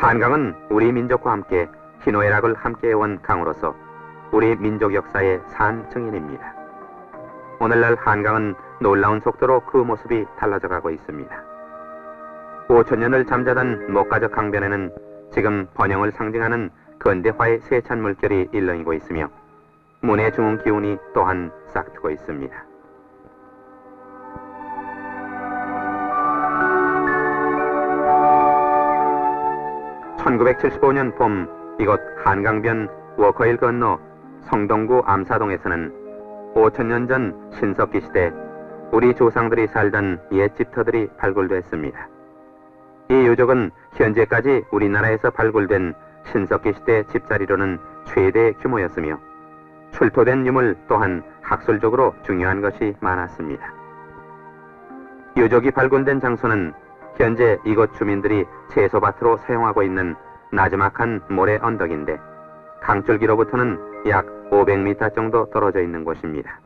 한강은 우리 민족과 함께 희노애락을 함께해온 강으로서 우리 민족 역사의 산 증인입니다. 오늘날 한강은 놀라운 속도로 그 모습이 달라져 가고 있습니다. 5천년을 잠자던 목가적 강변에는 지금 번영을 상징하는 근대화의 세찬 물결이 일렁이고 있으며 문의 중흥 기운이 또한 싹트고 있습니다. (1975년) 봄 이곳 한강변 워커힐 건너 성동구 암사동에서는 5천년 전 신석기 시대 우리 조상들이 살던 옛 집터들이 발굴됐습니다. 이 유적은 현재까지 우리나라에서 발굴된 신석기 시대 집자리로는 최대 규모였으며 출토된 유물 또한 학술적으로 중요한 것이 많았습니다. 유적이 발굴된 장소는 현재 이곳 주민들이 채소밭으로 사용하고 있는 나지막한 모래 언덕인데 강줄기로부터는 약 500m 정도 떨어져 있는 곳입니다.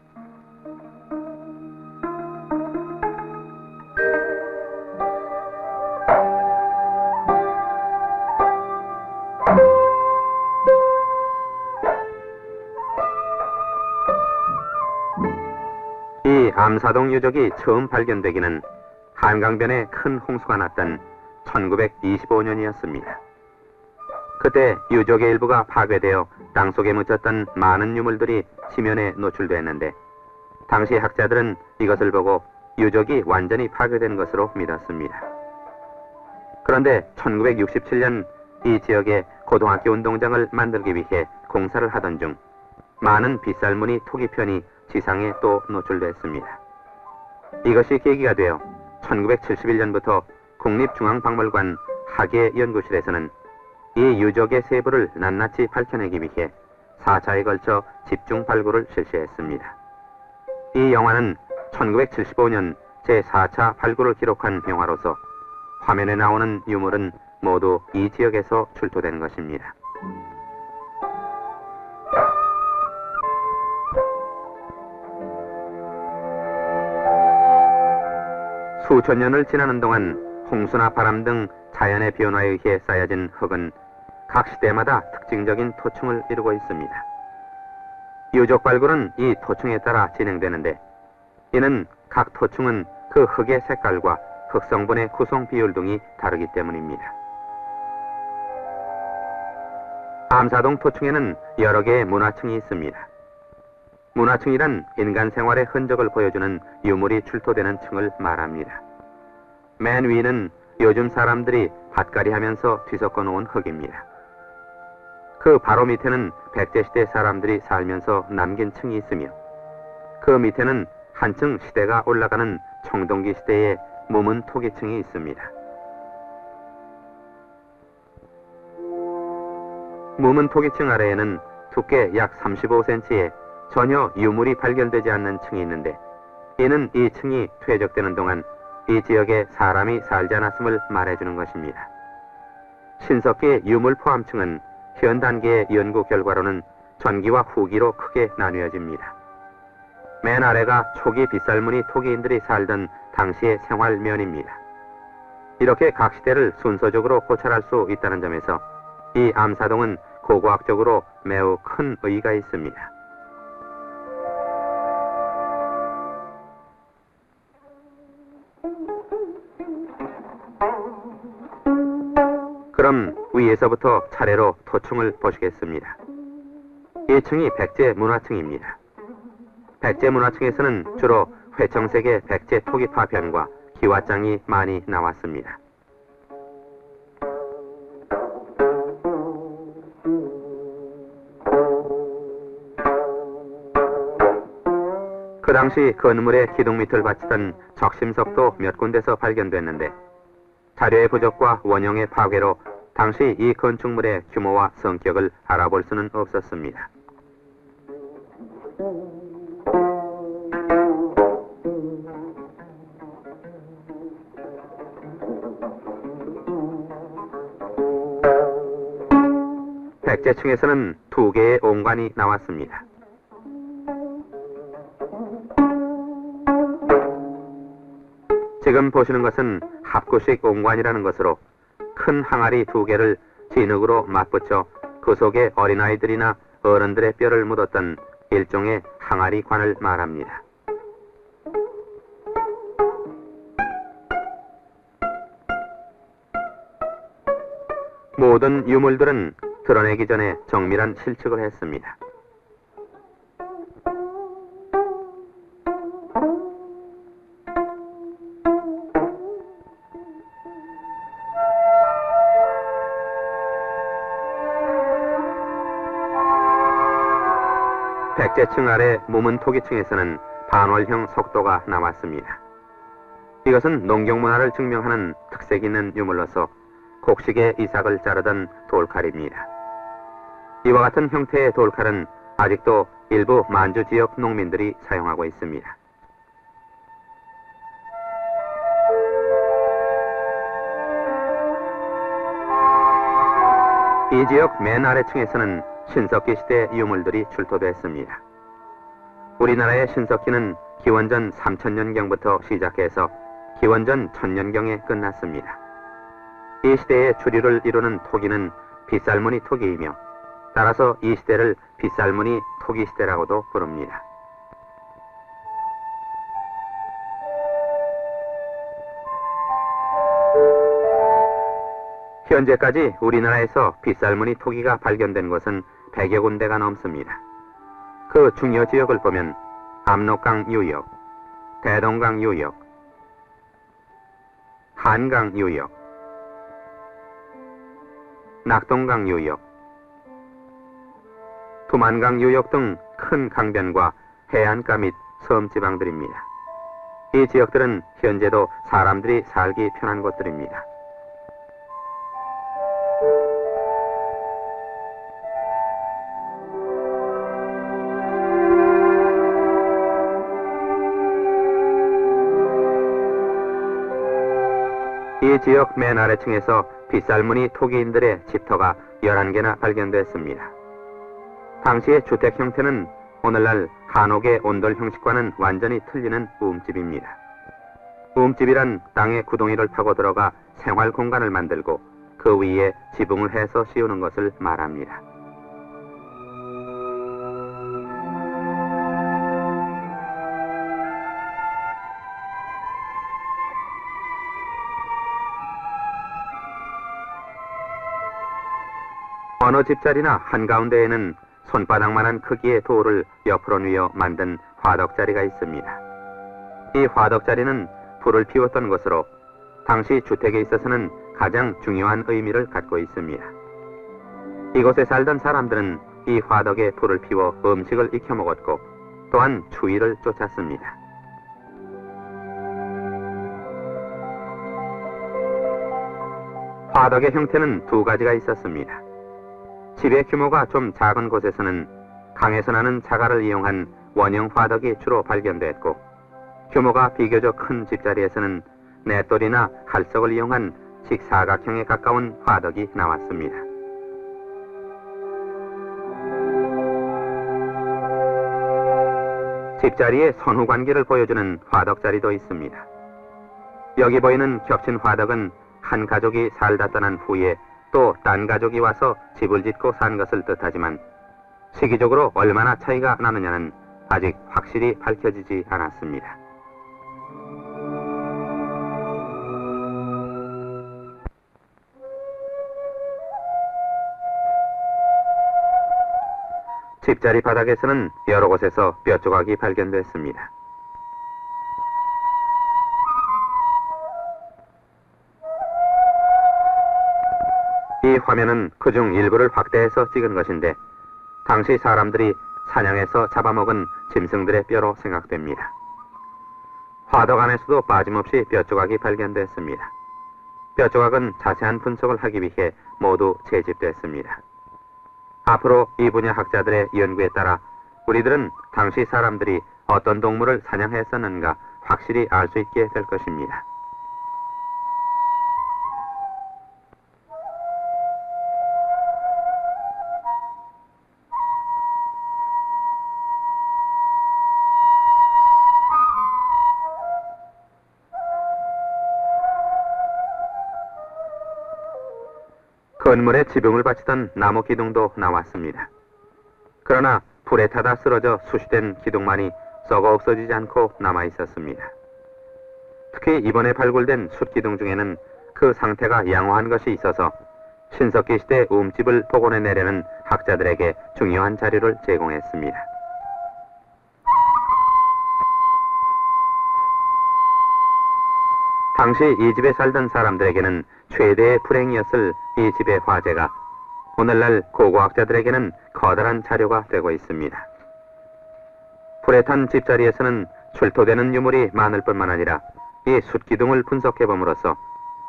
이 암사동 유적이 처음 발견되기는 한강변에 큰 홍수가 났던 1925년이었습니다. 그때 유적의 일부가 파괴되어 땅속에 묻혔던 많은 유물들이 지면에 노출됐는데 당시 학자들은 이것을 보고 유적이 완전히 파괴된 것으로 믿었습니다. 그런데 1967년 이 지역에 고등학교 운동장을 만들기 위해 공사를 하던 중 많은 빗살무늬 토기편이 지상에 또 노출됐습니다. 이것이 계기가 되어 1971년부터 국립중앙박물관 학예연구실에서는 이 유적의 세부를 낱낱이 밝혀내기 위해 4차에 걸쳐 집중 발굴을 실시했습니다. 이 영화는 1975년 제4차 발굴을 기록한 영화로서 화면에 나오는 유물은 모두 이 지역에서 출토된 것입니다. 수천 년을 지나는 동안 홍수나 바람 등 자연의 변화에 의해 쌓여진 흙은 각 시대마다 특징적인 토층을 이루고 있습니다. 유적 발굴은 이 토층에 따라 진행되는데 이는 각 토층은 그 흙의 색깔과 흙 성분의 구성 비율 등이 다르기 때문입니다. 암사동 토층에는 여러 개의 문화층이 있습니다. 문화층이란 인간 생활의 흔적을 보여주는 유물이 출토되는 층을 말합니다. 맨 위는 요즘 사람들이 밭갈이 하면서 뒤섞어 놓은 흙입니다. 그 바로 밑에는 백제시대 사람들이 살면서 남긴 층이 있으며 그 밑에는 한층 시대가 올라가는 청동기 시대의 무문 토기층이 있습니다. 무문 토기층 아래에는 두께 약 35cm의 전혀 유물이 발견되지 않는 층이 있는데 이는 이 층이 퇴적되는 동안 이 지역에 사람이 살지 않았음을 말해주는 것입니다. 신석기 유물 포함층은 현 단계의 연구 결과로는 전기와 후기로 크게 나뉘어집니다. 맨 아래가 초기 빗살무늬 토기인들이 살던 당시의 생활면입니다. 이렇게 각 시대를 순서적으로 고찰할 수 있다는 점에서 이 암사동은 고고학적으로 매우 큰 의의가 있습니다. 그럼 위에서부터 차례로 토층을 보시겠습니다. 1층이 백제 문화층입니다. 백제 문화층에서는 주로 회청색의 백제 토기 파편과 기와장이 많이 나왔습니다. 그 당시 건물의 기둥 밑을 바치던 적심석도 몇 군데서 발견됐는데 자료의 부족과 원형의 파괴로 당시 이 건축물의 규모와 성격을 알아볼 수는 없었습니다. 백제층에서는 2개의 옹관이 나왔습니다. 지금 보시는 것은 합구식 옹관이라는 것으로 큰 항아리 2개를 진흙으로 맞붙여 그 속에 어린아이들이나 어른들의 뼈를 묻었던 일종의 항아리관을 말합니다. 모든 유물들은 드러내기 전에 정밀한 실측을 했습니다. 백제층 아래 무문토기층에서는 반월형 석도가 남았습니다. 이것은 농경문화를 증명하는 특색 있는 유물로서 곡식의 이삭을 자르던 돌칼입니다. 이와 같은 형태의 돌칼은 아직도 일부 만주 지역 농민들이 사용하고 있습니다. 이 지역 맨 아래층에서는 신석기 시대 유물들이 출토됐습니다. 우리나라의 신석기는 기원전 3000년경부터 시작해서 기원전 1000년경에 끝났습니다. 이 시대의 주류를 이루는 토기는 빗살무늬 토기이며 따라서 이 시대를 빗살무늬 토기 시대라고도 부릅니다. 현재까지 우리나라에서 빗살무늬 토기가 발견된 곳은 100여 군데가 넘습니다. 그 중요 지역을 보면 압록강 유역, 대동강 유역, 한강 유역, 낙동강 유역, 두만강 유역 등 큰 강변과 해안가 및 섬지방들입니다. 이 지역들은 현재도 사람들이 살기 편한 곳들입니다. 이 지역 맨 아래층에서 빗살무늬 토기인들의 집터가 11개나 발견됐습니다. 당시의 주택 형태는 오늘날 한옥의 온돌 형식과는 완전히 틀리는 우음집입니다. 우음집이란 땅에 구덩이를 파고 들어가 생활 공간을 만들고 그 위에 지붕을 해서 씌우는 것을 말합니다. 어느 집자리나 한가운데에는 손바닥만한 크기의 돌을 옆으로 뉘어 만든 화덕자리가 있습니다. 이 화덕자리는 불을 피웠던 것으로 당시 주택에 있어서는 가장 중요한 의미를 갖고 있습니다. 이곳에 살던 사람들은 이 화덕에 불을 피워 음식을 익혀 먹었고 또한 추위를 쫓았습니다. 화덕의 형태는 두 가지가 있었습니다. 집의 규모가 좀 작은 곳에서는 강에서 나는 자갈을 이용한 원형 화덕이 주로 발견됐고 규모가 비교적 큰 집자리에서는 맷돌이나 할석을 이용한 직사각형에 가까운 화덕이 나왔습니다. 집자리의 선후관계를 보여주는 화덕자리도 있습니다. 여기 보이는 겹친 화덕은 한 가족이 살다 떠난 후에 또 딴 가족이 와서 집을 짓고 산 것을 뜻하지만 시기적으로 얼마나 차이가 나느냐는 아직 확실히 밝혀지지 않았습니다. 집자리 바닥에서는 여러 곳에서 뼈 조각이 발견됐습니다. 이 화면은 그중 일부를 확대해서 찍은 것인데 당시 사람들이 사냥해서 잡아먹은 짐승들의 뼈로 생각됩니다. 화덕 안에서도 빠짐없이 뼈 조각이 발견됐습니다. 뼈 조각은 자세한 분석을 하기 위해 모두 채집됐습니다. 앞으로 이 분야 학자들의 연구에 따라 우리들은 당시 사람들이 어떤 동물을 사냥했었는가 확실히 알 수 있게 될 것입니다. 건물에 지붕을 받치던 나무 기둥도 나왔습니다. 그러나 불에 타다 쓰러져 수시된 기둥만이 썩어 없어지지 않고 남아 있었습니다. 특히 이번에 발굴된 숫기둥 중에는 그 상태가 양호한 것이 있어서 신석기 시대 움집을 복원해내려는 학자들에게 중요한 자료를 제공했습니다. 당시 이 집에 살던 사람들에게는 최대의 불행이었을 이 집의 화재가 오늘날 고고학자들에게는 커다란 자료가 되고 있습니다. 불에 탄 집자리에서는 출토되는 유물이 많을 뿐만 아니라 이 숫기둥을 분석해봄으로써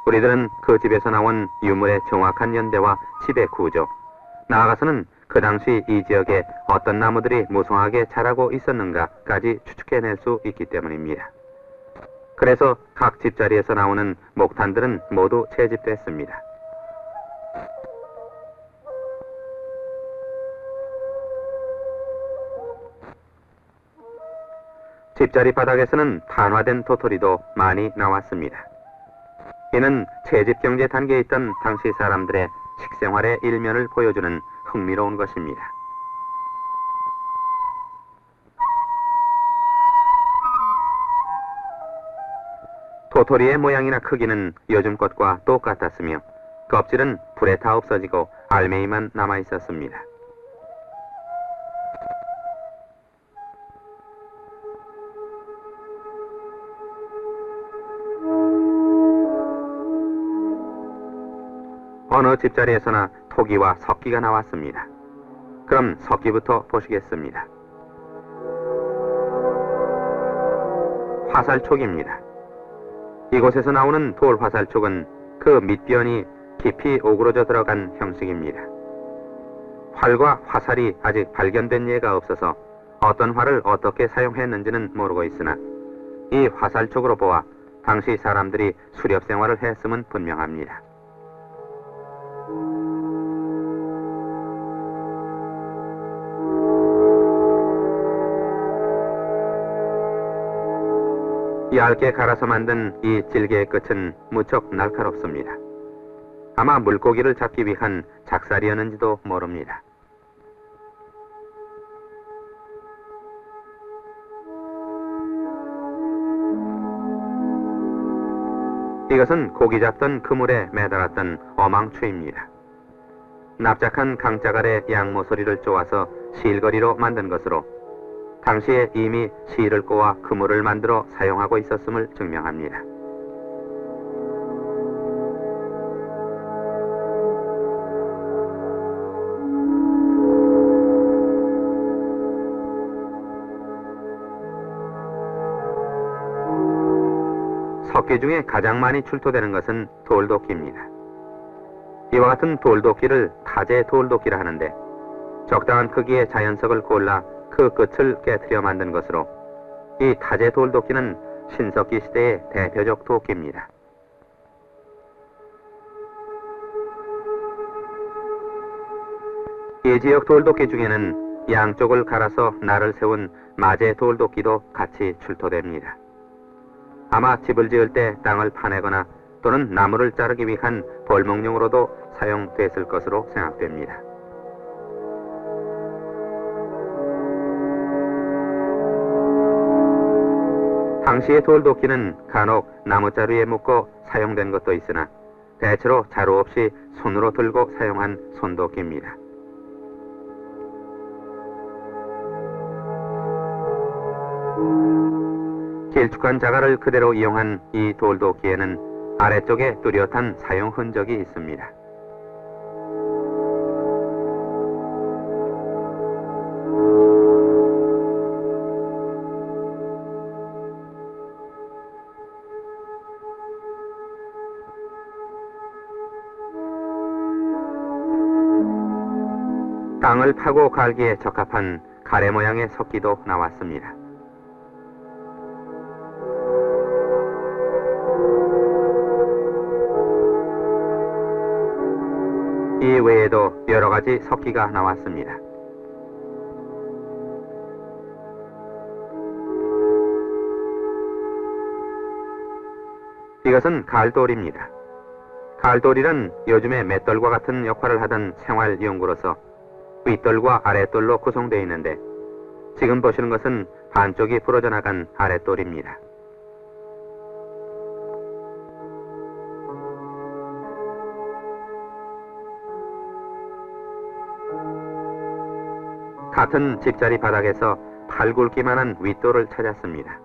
우리들은 그 집에서 나온 유물의 정확한 연대와 집의 구조, 나아가서는 그 당시 이 지역에 어떤 나무들이 무성하게 자라고 있었는가까지 추측해낼 수 있기 때문입니다. 그래서 각 집자리에서 나오는 목탄들은 모두 채집됐습니다. 집자리 바닥에서는 탄화된 도토리도 많이 나왔습니다. 이는 채집 경제 단계에 있던 당시 사람들의 식생활의 일면을 보여주는 흥미로운 것입니다. 도토리의 모양이나 크기는 요즘 것과 똑같았으며 껍질은 불에 타 없어지고 알맹이만 남아 있었습니다. 어느 집자리에서나 토기와 석기가 나왔습니다. 그럼 석기부터 보시겠습니다. 화살촉입니다. 이곳에서 나오는 돌 화살촉은 그 밑변이 깊이 오그러져 들어간 형식입니다. 활과 화살이 아직 발견된 예가 없어서 어떤 활을 어떻게 사용했는지는 모르고 있으나 이 화살촉으로 보아 당시 사람들이 수렵 생활을 했음은 분명합니다. 얇게 갈아서 만든 이 질개의 끝은 무척 날카롭습니다. 아마 물고기를 잡기 위한 작살이었는지도 모릅니다. 이것은 고기 잡던 그물에 매달았던 어망추입니다. 납작한 강자갈의 양모서리를 쪼아서 실거리로 만든 것으로 당시에 이미 실을 꼬아 그물을 만들어 사용하고 있었음을 증명합니다. 석기 중에 가장 많이 출토되는 것은 돌도끼입니다. 이와 같은 돌도끼를 타제 돌도끼라 하는데 적당한 크기의 자연석을 골라 그 끝을 깨트려 만든 것으로 이 타제 돌도끼는 신석기 시대의 대표적 도끼입니다. 이 지역 돌도끼 중에는 양쪽을 갈아서 날을 세운 마제 돌도끼도 같이 출토됩니다. 아마 집을 지을 때 땅을 파내거나 또는 나무를 자르기 위한 벌목용으로도 사용됐을 것으로 생각됩니다. 당시의 돌도끼는 간혹 나무자루에 묶어 사용된 것도 있으나 대체로 자루 없이 손으로 들고 사용한 손도끼입니다. 길쭉한 자갈을 그대로 이용한 이 돌도끼에는 아래쪽에 뚜렷한 사용 흔적이 있습니다. 땅을 파고 갈기에 적합한 가래 모양의 석기도 나왔습니다. 이 외에도 여러 가지 석기가 나왔습니다. 이것은 갈돌입니다. 갈돌이는 요즘의 맷돌과 같은 역할을 하던 생활용구로서 윗돌과 아랫돌로 구성되어 있는데 지금 보시는 것은 반쪽이 부러져 나간 아랫돌입니다. 같은 집자리 바닥에서 팔 굵기만한 윗돌을 찾았습니다.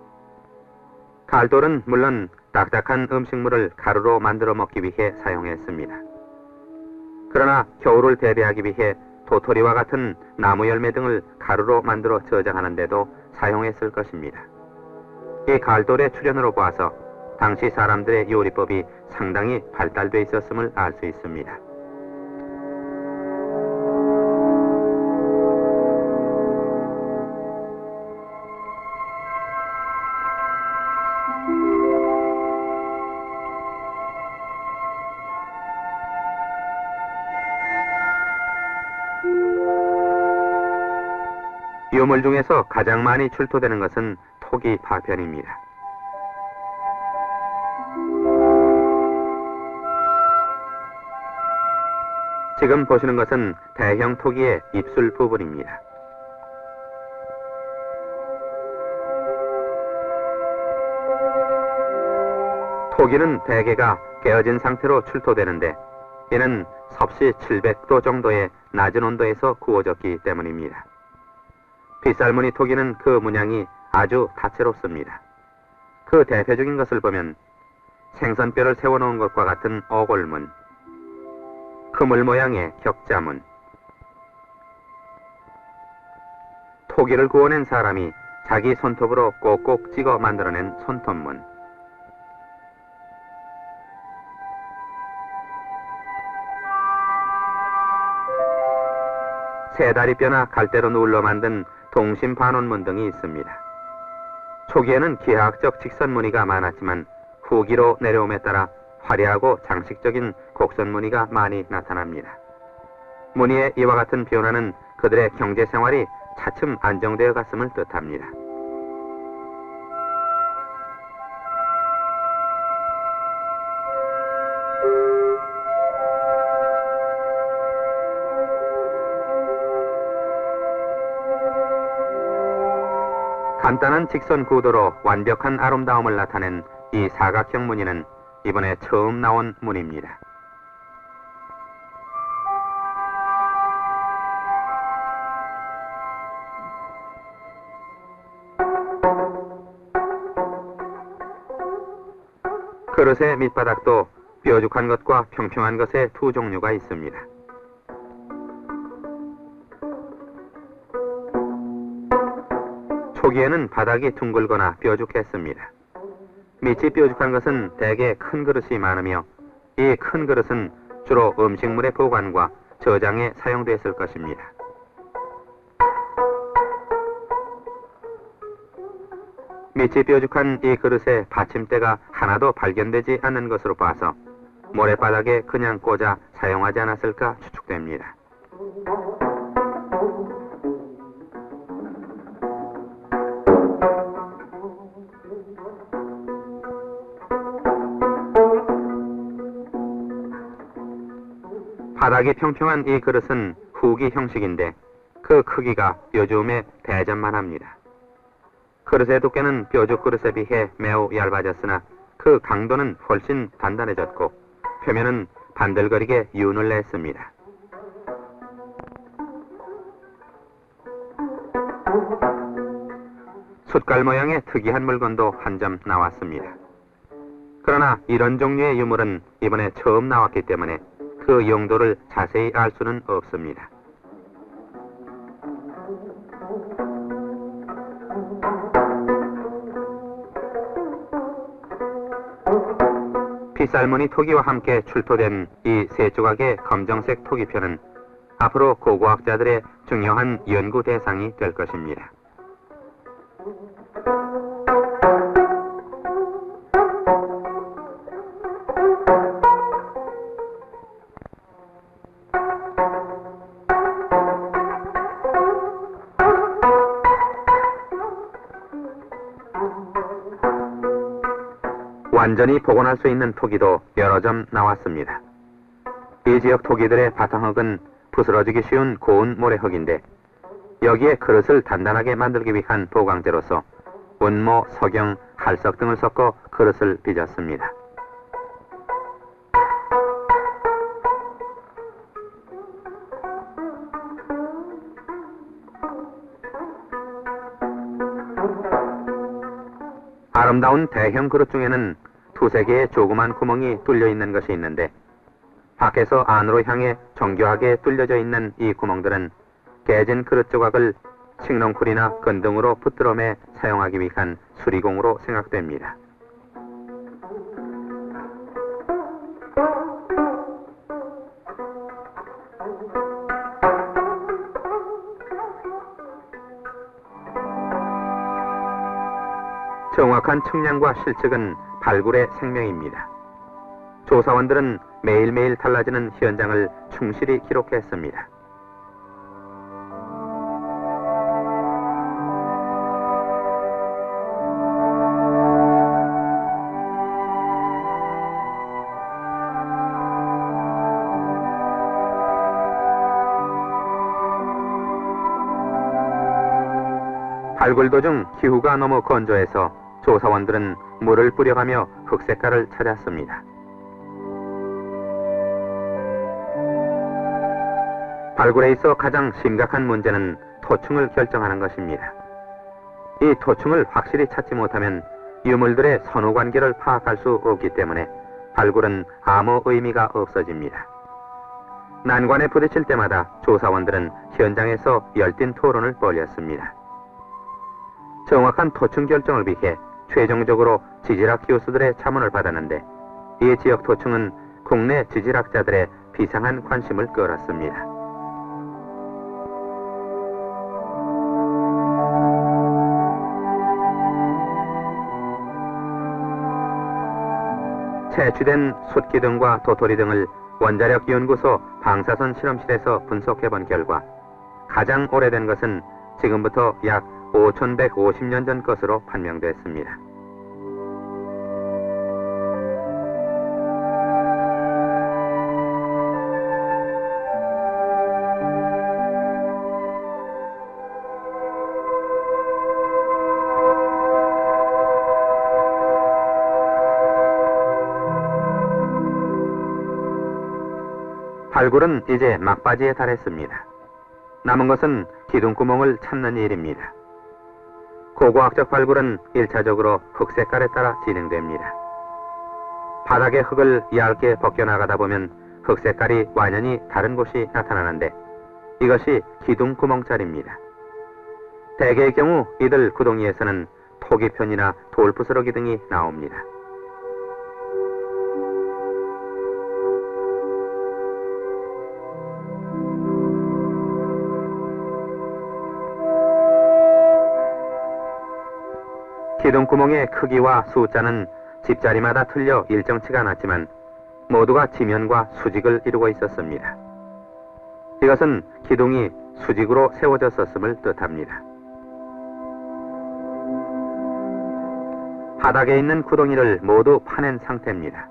갈돌은 물론 딱딱한 음식물을 가루로 만들어 먹기 위해 사용했습니다. 그러나 겨울을 대비하기 위해 도토리와 같은 나무 열매 등을 가루로 만들어 저장하는 데도 사용했을 것입니다. 이 갈돌의 출현으로 봐서 당시 사람들의 요리법이 상당히 발달되어 있었음을 알 수 있습니다. 유물 중에서 가장 많이 출토되는 것은 토기 파편입니다. 지금 보시는 것은 대형 토기의 입술 부분입니다. 토기는 대개가 깨어진 상태로 출토되는데 이는 섭씨 700도 정도의 낮은 온도에서 구워졌기 때문입니다. 빗살무늬 토기는 그 문양이 아주 다채롭습니다. 그 대표적인 것을 보면 생선뼈를 세워놓은 것과 같은 어골문, 그물 모양의 격자문, 토기를 구워낸 사람이 자기 손톱으로 꼭꼭 찍어 만들어낸 손톱문, 새다리뼈나 갈대로 누울러 만든 동심반원문 등이 있습니다. 초기에는 기하학적 직선무늬가 많았지만 후기로 내려옴에 따라 화려하고 장식적인 곡선무늬가 많이 나타납니다. 무늬의 이와 같은 변화는 그들의 경제생활이 차츰 안정되어 갔음을 뜻합니다. 간단한 직선 구도로 완벽한 아름다움을 나타낸 이 사각형 무늬는 이번에 처음 나온 무늬입니다. 그릇의 밑바닥도 뾰족한 것과 평평한 것의 두 종류가 있습니다. 초기에는 바닥이 둥글거나 뾰족했습니다. 밑이 뾰족한 것은 대개 큰 그릇이 많으며 이 큰 그릇은 주로 음식물의 보관과 저장에 사용됐을 것입니다. 밑이 뾰족한 이 그릇에 받침대가 하나도 발견되지 않는 것으로 봐서 모래바닥에 그냥 꽂아 사용하지 않았을까 추측됩니다. 바닥이 평평한 이 그릇은 후기 형식인데 그 크기가 뾰족함에 대전만 합니다. 그릇의 두께는 뾰족 그릇에 비해 매우 얇아졌으나 그 강도는 훨씬 단단해졌고 표면은 반들거리게 윤을 냈습니다. 숫갈 모양의 특이한 물건도 한 점 나왔습니다. 그러나 이런 종류의 유물은 이번에 처음 나왔기 때문에 그 용도를 자세히 알 수는 없습니다. 빗살무늬 토기와 함께 출토된 이 세 조각의 검정색 토기표는 앞으로 고고학자들의 중요한 연구 대상이 될 것입니다. 완전히 복원할 수 있는 토기도 여러 점 나왔습니다. 이 지역 토기들의 바탕흙은 부스러지기 쉬운 고운 모래흙인데 여기에 그릇을 단단하게 만들기 위한 보강제로서 원모, 석영, 할석 등을 섞어 그릇을 빚었습니다. 아름다운 대형 그릇 중에는 두세 개의 조그만 구멍이 뚫려 있는 것이 있는데 밖에서 안으로 향해 정교하게 뚫려져 있는 이 구멍들은 깨진 그릇 조각을 식렁쿨이나 건등으로 붙들어매 사용하기 위한 수리공으로 생각됩니다. 정확한 측량과 실측은 발굴의 생명입니다. 조사원들은 매일매일 달라지는 현장을 충실히 기록했습니다. 발굴 도중 기후가 너무 건조해서 조사원들은 물을 뿌려가며 흑색깔을 찾았습니다. 발굴에 있어 가장 심각한 문제는 토층을 결정하는 것입니다. 이 토층을 확실히 찾지 못하면 유물들의 선후관계를 파악할 수 없기 때문에 발굴은 아무 의미가 없어집니다. 난관에 부딪힐 때마다 조사원들은 현장에서 열띤 토론을 벌였습니다. 정확한 토층 결정을 위해 최종적으로 지질학 교수들의 자문을 받았는데 이 지역 토층은 국내 지질학자들의 비상한 관심을 끌었습니다. 채취된 숫기둥과 도토리 등을 원자력연구소 방사선 실험실에서 분석해본 결과 가장 오래된 것은 지금부터 약 5150년 전 것으로 판명됐습니다. 발굴은 이제 막바지에 달했습니다. 남은 것은 기둥구멍을 찾는 일입니다. 고고학적 발굴은 1차적으로 흑색깔에 따라 진행됩니다. 바닥의 흙을 얇게 벗겨나가다 보면 흑색깔이 완연히 다른 곳이 나타나는데 이것이 기둥구멍자리입니다. 대개의 경우 이들 구덩이에서는 토기편이나 돌부스러기 등이 나옵니다. 기둥구멍의 크기와 숫자는 집자리마다 틀려 일정치가 않았지만 모두가 지면과 수직을 이루고 있었습니다. 이것은 기둥이 수직으로 세워졌었음을 뜻합니다. 바닥에 있는 구덩이를 모두 파낸 상태입니다.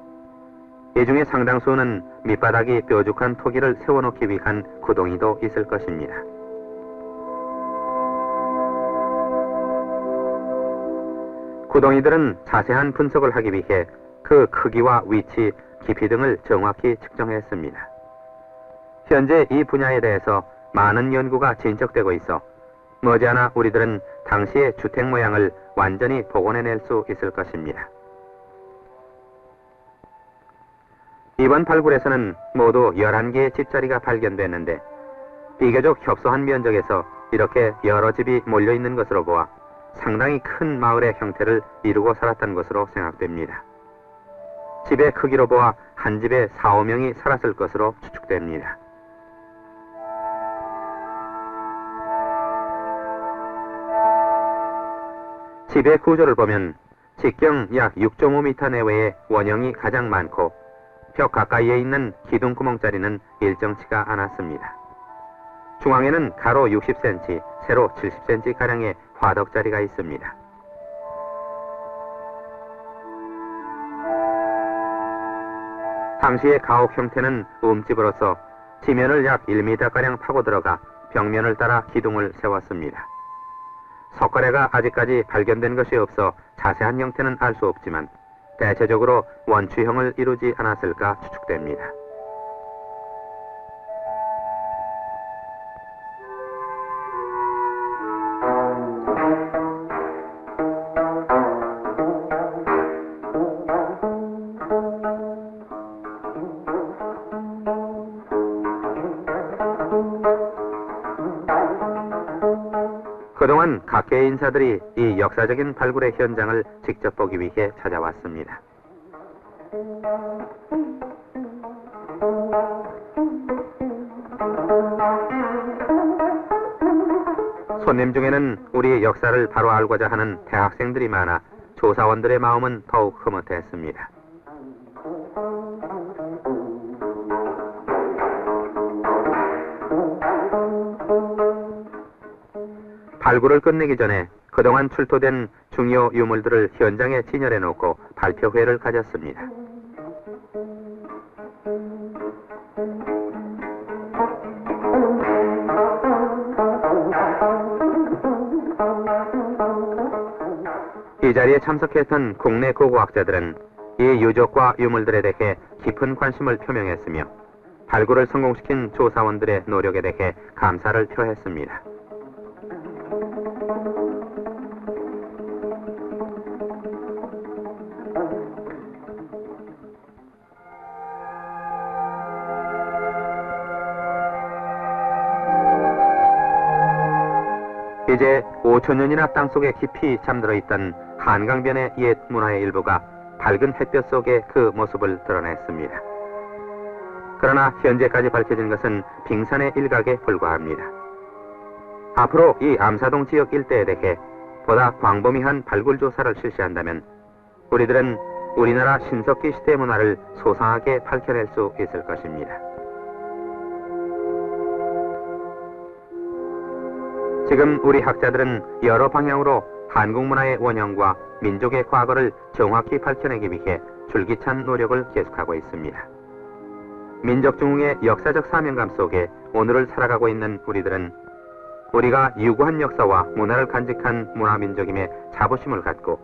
이 중에 상당수는 밑바닥이 뾰족한 토기를 세워놓기 위한 구덩이도 있을 것입니다. 구덩이들은 자세한 분석을 하기 위해 그 크기와 위치, 깊이 등을 정확히 측정했습니다. 현재 이 분야에 대해서 많은 연구가 진척되고 있어 머지않아 우리들은 당시의 주택 모양을 완전히 복원해낼 수 있을 것입니다. 이번 발굴에서는 모두 11개의 집자리가 발견됐는데 비교적 협소한 면적에서 이렇게 여러 집이 몰려있는 것으로 보아 상당히 큰 마을의 형태를 이루고 살았던 것으로 생각됩니다. 집의 크기로 보아 한 집에 4, 5명이 살았을 것으로 추측됩니다. 집의 구조를 보면 직경 약 6.5m 내외의 원형이 가장 많고 벽 가까이에 있는 기둥구멍자리는 일정치가 않았습니다. 중앙에는 가로 60cm, 세로 70cm가량의 화덕자리가 있습니다. 당시의 가옥 형태는 움집으로서 지면을 약 1m가량 파고 들어가 벽면을 따라 기둥을 세웠습니다. 석가래가 아직까지 발견된 것이 없어 자세한 형태는 알 수 없지만 대체적으로 원추형을 이루지 않았을까 추측됩니다. 그동안 각계의 인사들이 이 역사적인 발굴의 현장을 직접 보기 위해 찾아왔습니다. 손님 중에는 우리 역사를 바로 알고자 하는 대학생들이 많아 조사원들의 마음은 더욱 흐뭇했습니다. 발굴을 끝내기 전에 그동안 출토된 중요 유물들을 현장에 진열해 놓고 발표회를 가졌습니다. 이 자리에 참석했던 국내 고고학자들은 이 유적과 유물들에 대해 깊은 관심을 표명했으며 발굴을 성공시킨 조사원들의 노력에 대해 감사를 표했습니다. 이제 5천년이나 땅속에 깊이 잠들어 있던 한강변의 옛 문화의 일부가 밝은 햇볕 속에 그 모습을 드러냈습니다. 그러나 현재까지 밝혀진 것은 빙산의 일각에 불과합니다. 앞으로 이 암사동 지역 일대에 대해 보다 광범위한 발굴 조사를 실시한다면 우리들은 우리나라 신석기 시대 문화를 소상하게 밝혀낼 수 있을 것입니다. 지금 우리 학자들은 여러 방향으로 한국 문화의 원형과 민족의 과거를 정확히 밝혀내기 위해 줄기찬 노력을 계속하고 있습니다. 민족중흥의 역사적 사명감 속에 오늘을 살아가고 있는 우리들은 우리가 유구한 역사와 문화를 간직한 문화민족임에 자부심을 갖고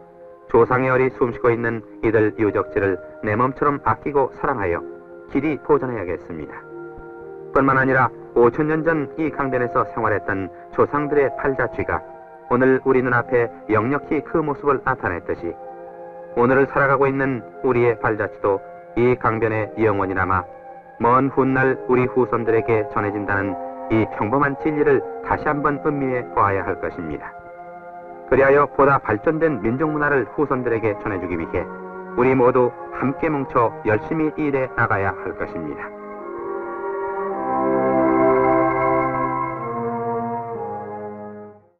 조상의 얼이 숨쉬고 있는 이들 유적지를 내 몸처럼 아끼고 사랑하여 길이 보존해야겠습니다. 뿐만 아니라 5천년 전 이 강변에서 생활했던 조상들의 팔자취가 오늘 우리 눈앞에 역력히 그 모습을 나타냈듯이 오늘을 살아가고 있는 우리의 팔자취도 이 강변에 영원히 남아 먼 훗날 우리 후손들에게 전해진다는 이 평범한 진리를 다시 한번 음미해 보아야 할 것입니다. 그리하여 보다 발전된 민족문화를 후손들에게 전해주기 위해 우리 모두 함께 뭉쳐 열심히 일해 나가야 할 것입니다.